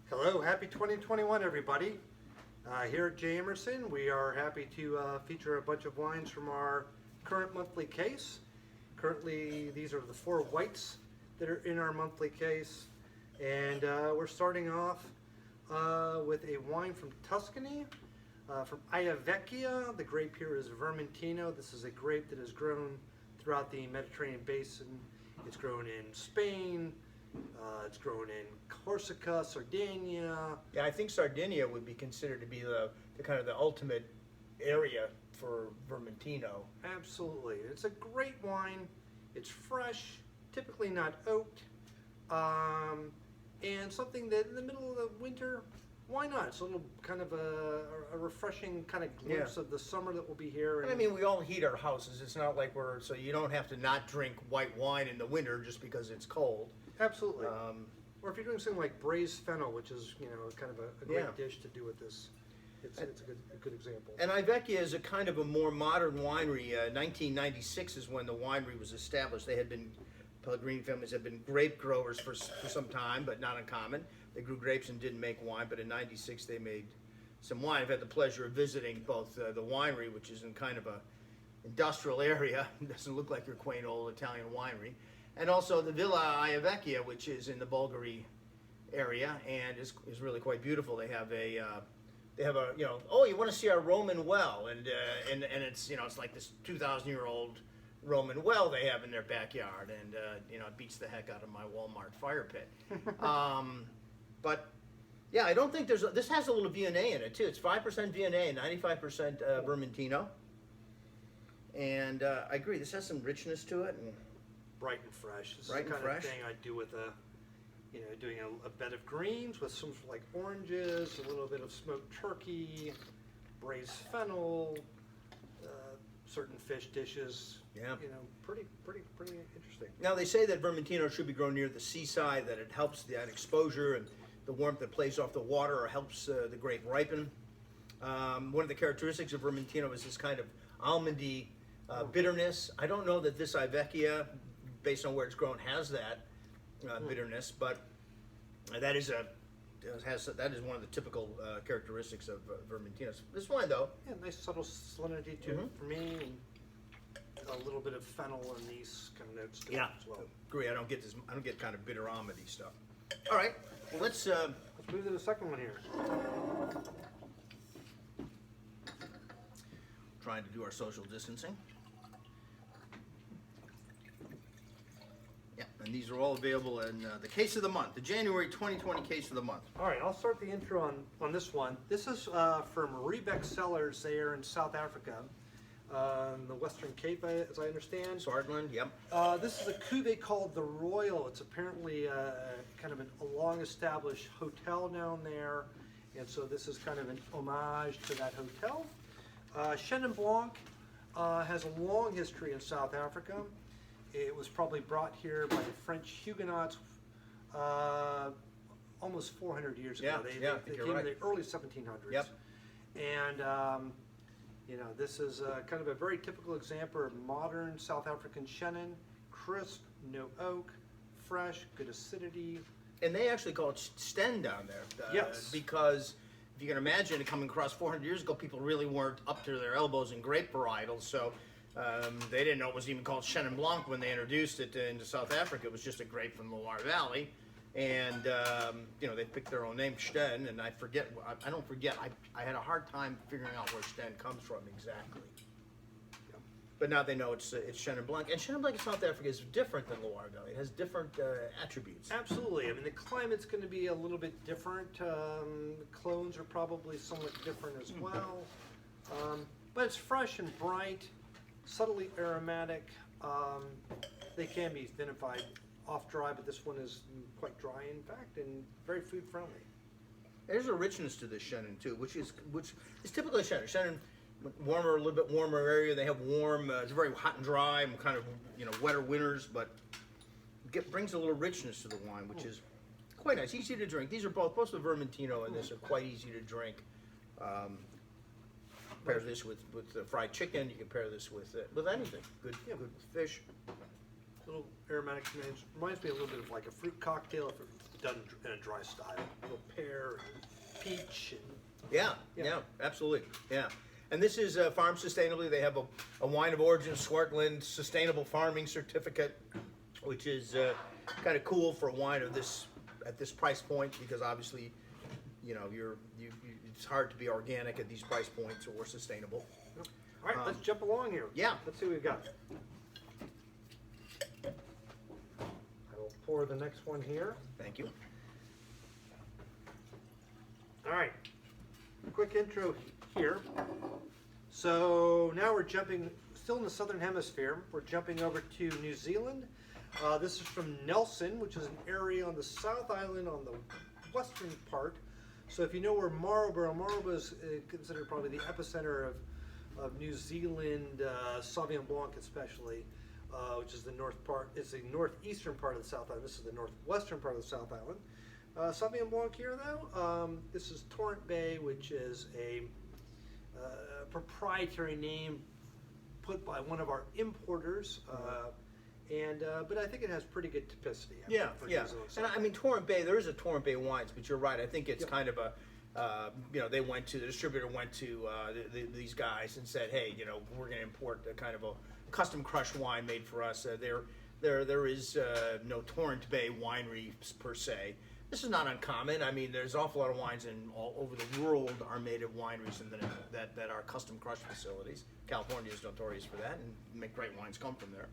Hello, happy 2021 everybody. Here at J. Emerson, we are happy to feature a bunch of wines from our current monthly case. Currently, these are the 4 whites that are in our monthly case. And we're starting off with a wine from Tuscany, from Vecchia. The grape here is Vermentino. This is a grape that is grown throughout the Mediterranean basin. It's grown in Spain, it's grown in Corsica, Sardinia. Yeah, I think Sardinia would be considered to be the kind of the ultimate area for Vermentino. Absolutely. It's a great wine. It's fresh, typically not oaked, and something that in the middle of the winter, why not? It's a little kind of a refreshing kind of glimpse of the summer that will be here. And I mean, we all heat our houses. It's not like so you don't have to not drink white wine in the winter just because it's cold. Absolutely. Or if you're doing something like braised fennel, which is, kind of a great dish to do with this, it's a good example. And Vecchia is a kind of a more modern winery. 1996 is when the winery was established. Pellegrini families had been grape growers for some time, but not uncommon. They grew grapes and didn't make wine, but in 96 they made some wine. I've had the pleasure of visiting both the winery, which is in kind of a industrial area. It doesn't look like your quaint old Italian winery. And also the Villa Vecchia, which is in the Bulgari area and is really quite beautiful. They have a you want to see our Roman well, and it's it's like this 2,000-year-old Roman well they have in their backyard, and it beats the heck out of my Walmart fire pit. But yeah, I don't think this has a little Viognier in it too. It's 5% Viognier and 95% Vermentino, and I agree. This has some richness to it and bright and fresh. This bright is the and kind fresh. of thing I do with doing a bed of greens with some like oranges, a little bit of smoked turkey, braised fennel, certain fish dishes. Yeah. Pretty interesting. Now they say that Vermentino should be grown near the seaside, that it helps that exposure and the warmth that plays off the water or helps the grape ripen. One of the characteristics of Vermentino is this kind of almondy bitterness. I don't know that this Vecchia, based on where it's grown, has that bitterness, but that is one of the typical characteristics of Vermentino. This wine, though, Nice subtle salinity too for me, and a little bit of fennel and these kind of notes to it as well. Agree. I don't get kind of bitter almondy stuff. All right, well, let's move to the second one here. Trying to do our social distancing. Yeah, and these are all available in the case of the month, the January 2020 case of the month. All right, I'll start the intro on this one. This is from Riebeck Cellars. They are in South Africa, in the Western Cape, as I understand. Swartland, yep. This is a cuvee called the Royal. It's apparently kind of a long-established hotel down there, and so this is kind of an homage to that hotel. Chenin Blanc has a long history in South Africa. It was probably brought here by the French Huguenots almost 400 years ago. They came in the early 1700s. Yep. And this is kind of a very typical example of modern South African Chenin. Crisp, no oak, fresh, good acidity. And they actually call it Sten down there. Yes. Because if you can imagine it coming across 400 years ago, people really weren't up to their elbows in grape varietals, so they didn't know it was even called Chenin Blanc when they introduced it into South Africa. It was just a grape from the Loire Valley, and they picked their own name, Sten. And I don't forget. I had a hard time figuring out where Sten comes from exactly. Yep. But now they know it's Chenin Blanc, and Chenin Blanc in South Africa is different than Loire Valley. It has different attributes. Absolutely. I mean, the climate's going to be a little bit different. The clones are probably somewhat different as well. But it's fresh and bright, subtly aromatic. They can be vinified off dry, but this one is quite dry, in fact, and very food friendly. There's a richness to this Chenin too, which is typically Chenin. Chenin, warmer, a little bit warmer area. They have warm. It's very hot and dry, and kind of wetter winters, but brings a little richness to the wine, which is quite nice. Easy to drink. These are both the Vermentino and this are quite easy to drink. Pair this with fried chicken. You can pair this with anything. Good with fish. Little aromatic smidge. Reminds me a little bit of like a fruit cocktail if it done in a dry style. A little pear and peach and Yeah, absolutely. Yeah. And this is farmed sustainably. They have a wine of origin, Swartland Sustainable Farming Certificate, which is kind of cool for a wine of this at this price point because obviously, you know, it's hard to be organic at these price points or sustainable. All right, let's jump along here. Yeah. Let's see what we've got. I will pour the next one here. Thank you. All right, quick intro here. So now we're jumping, still in the southern hemisphere, we're jumping over to New Zealand. This is from Nelson, which is an area on the South Island on the western part. So if you know where Marlborough is considered probably the epicenter of New Zealand, Sauvignon Blanc especially, which is the north part, it's the northeastern part of the South Island. This is the northwestern part of the South Island. Sauvignon Blanc here though, this is Torrent Bay, which is a proprietary name put by one of our importers, but I think it has pretty good typicity. Yeah. For New Zealand. And I mean, Torrent Bay, there is a Torrent Bay wines, but you're right. I think it's kind of a, the distributor went to these guys and said, hey, we're going to import a kind of a custom crush wine made for us. There is no Torrent Bay winery per se. This is not uncommon. I mean, there's an awful lot of wines all over the world are made at wineries and that are custom crush facilities. California is notorious for that, and make great wines come from there.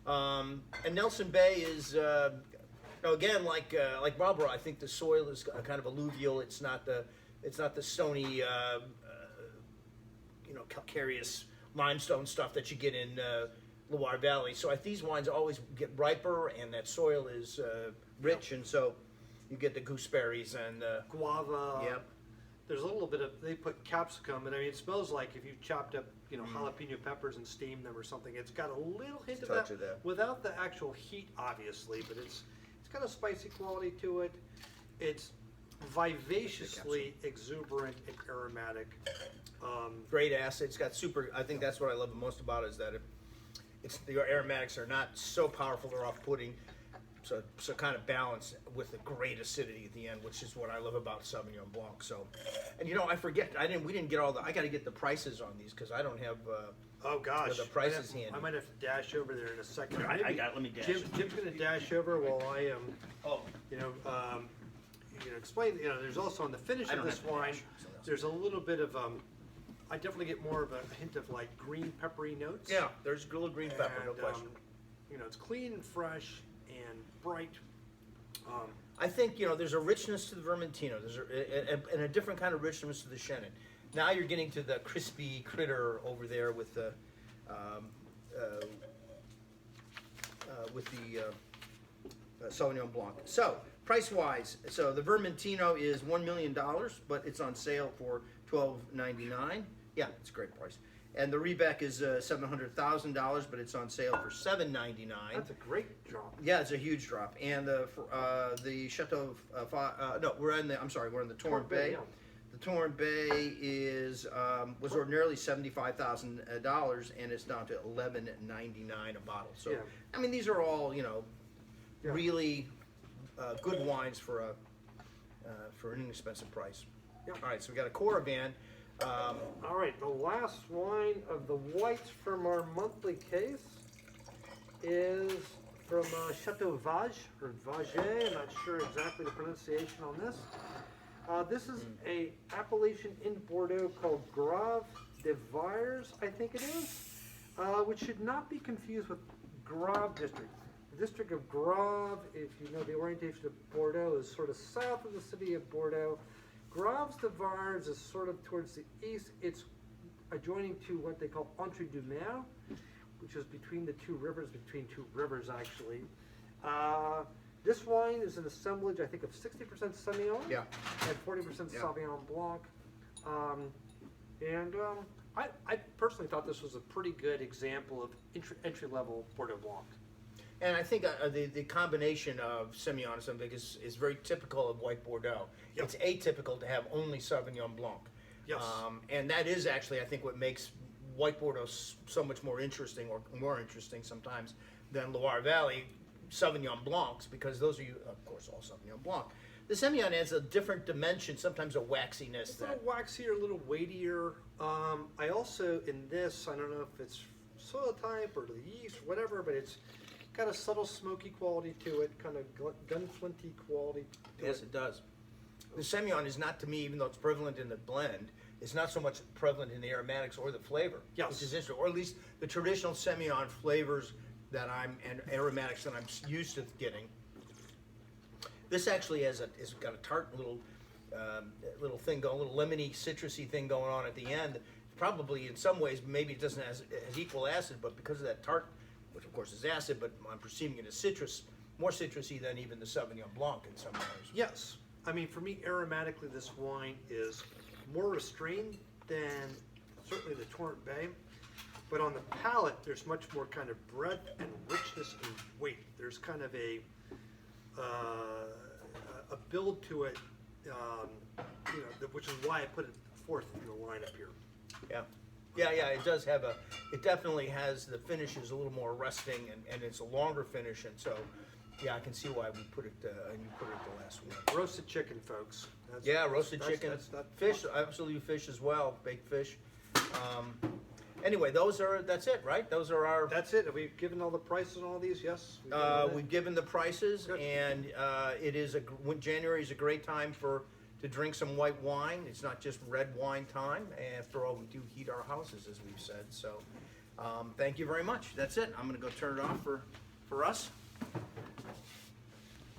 And Nelson Bay is, again, like Marlborough, I think the soil is kind of alluvial. It's not the stony, calcareous limestone stuff that you get in Loire Valley. So these wines always get riper, and that soil is rich, and so you get the gooseberries and guava. Yep. There's a little bit of, they put capsicum, and I mean, it smells like if you chopped up, jalapeno peppers and steamed them or something. It's got a little hint of that, without the actual heat, obviously, but it's got a spicy quality to it. It's vivaciously exuberant and aromatic. Great acid. It's got super. I think that's what I love most about it is that the aromatics are not so powerful they're off-putting. So kind of balanced with the great acidity at the end, which is what I love about Sauvignon Blanc. So, and I forget, we didn't get I got to get the prices on these because I don't have. Oh gosh, the prices handy. I might have to dash over there in a second. Let me dash. Jim's going to dash over while I am. Explain. There's also on the finish of this wine, there's a little bit of I definitely get more of a hint of like green peppery notes. Yeah, there's a little green pepper, no question. It's clean and fresh and bright. I think there's a richness to the Vermentino. There's and a different kind of richness to the Chenin. Now you're getting to the crispy critter over there with the Sauvignon Blanc. So price-wise, the Vermentino is $1 million, but it's on sale for $12.99. Yeah, it's a great price. And the Rebec is $700,000, but it's on sale for $799. That's a great drop. Yeah, it's a huge drop. And the Chateau, we're in the Torrent Bay. Yeah. The Torrent Bay was ordinarily $75,000, and it's down to $11.99 a bottle. So, I mean, these are all really good wines for an inexpensive price. Yeah. All right, so we got a Coravan. All right, the last wine of the whites from our monthly case is from Chateau Vage, or Vage, I'm not sure exactly the pronunciation on this. This is a appellation in Bordeaux called Grave de Vires, I think it is, which should not be confused with Grave District. The district of Grave, if you know the orientation of Bordeaux, is sort of south of the city of Bordeaux. Graves de Vars is sort of towards the east. It's adjoining to what they call Entre deux Mers, which is between two rivers actually. This wine is an assemblage, I think, of 60% Semillon and 40% Sauvignon Blanc. I personally thought this was a pretty good example of entry-level Bordeaux Blanc. And I think the combination of Semillon and something is very typical of white Bordeaux. Yep. It's atypical to have only Sauvignon Blanc. Yes. And that is actually, I think, what makes white Bordeaux so much more interesting, or more interesting sometimes, than Loire Valley. Sauvignon Blancs, because those are, of course, all Sauvignon Blanc. The Semillon adds a different dimension, sometimes a waxiness. It's a little waxier, a little weightier. I also, in this, I don't know if it's soil type or the yeast or whatever, but it's got a subtle smoky quality to it, kind of gunflinty quality to Yes, it does. The Semillon is not, to me, even though it's prevalent in the blend, it's not so much prevalent in the aromatics or the flavor. Yes. Which is interesting, or at least the traditional Semillon flavors that and aromatics that I'm used to getting. This actually has it's got a tart little thing going, a little lemony, citrusy thing going on at the end. Probably in some ways, maybe it doesn't have as equal acid, but because of that tart, which of course is acid, but I'm perceiving it as citrus, more citrusy than even the Sauvignon Blanc in some ways. Yes. I mean, for me, aromatically, this wine is more restrained than certainly the Torrent Bay. But on the palate, there's much more kind of breadth and richness and weight. There's kind of a build to it, which is why I put it fourth in the lineup here. Yeah, it does have it definitely has, the finish is a little more arresting, and it's a longer finish, and so, yeah, I can see why we put it, and you put it the last one. Roasted chicken, folks. Roasted chicken, fish, absolutely fish as well, baked fish. Anyway, that's it, right? Those are our. That's it. Have we given all the prices on all these? Yes. We've given the prices, Good. and January is a great time to drink some white wine. It's not just red wine time. After all, we do heat our houses, as we've said. So, thank you very much. That's it. I'm going to go turn it off for us.